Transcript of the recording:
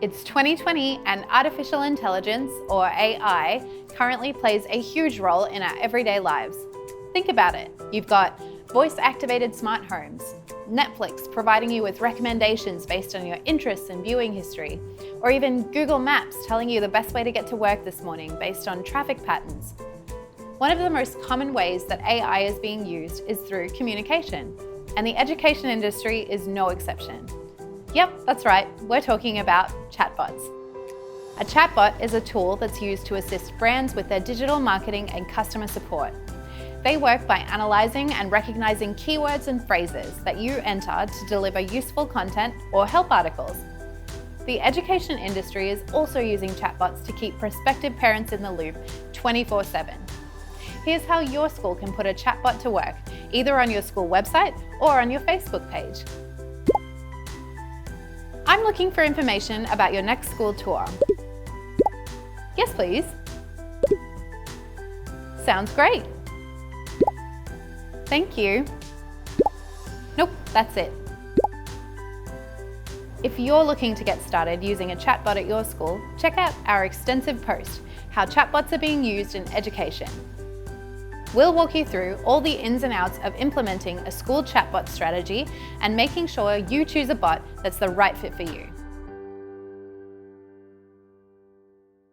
It's 2020 and artificial intelligence, or AI, currently plays a huge role in our everyday lives. Think about it. You've got voice-activated smart homes, Netflix providing you with recommendations based on your interests and viewing history, or even Google Maps telling you the best way to get to work this morning based on traffic patterns. One of the most common ways that AI is being used is through communication, and the education industry is no exception. Yep, that's right, we're talking about chatbots. A chatbot is a tool that's used to assist brands with their digital marketing and customer support. They work by analysing and recognising keywords and phrases that you enter to deliver useful content or help articles. The education industry is also using chatbots to keep prospective parents in the loop 24/7. Here's how your school can put a chatbot to work, either on your school website or on your Facebook page. I'm looking for information about your next school tour. Yes, please. Sounds great. Thank you. Nope, that's it. If you're looking to get started using a chatbot at your school, check out our extensive post, How Chatbots Are Being Used in Education. We'll walk you through all the ins and outs of implementing a school chatbot strategy and making sure you choose a bot that's the right fit for you.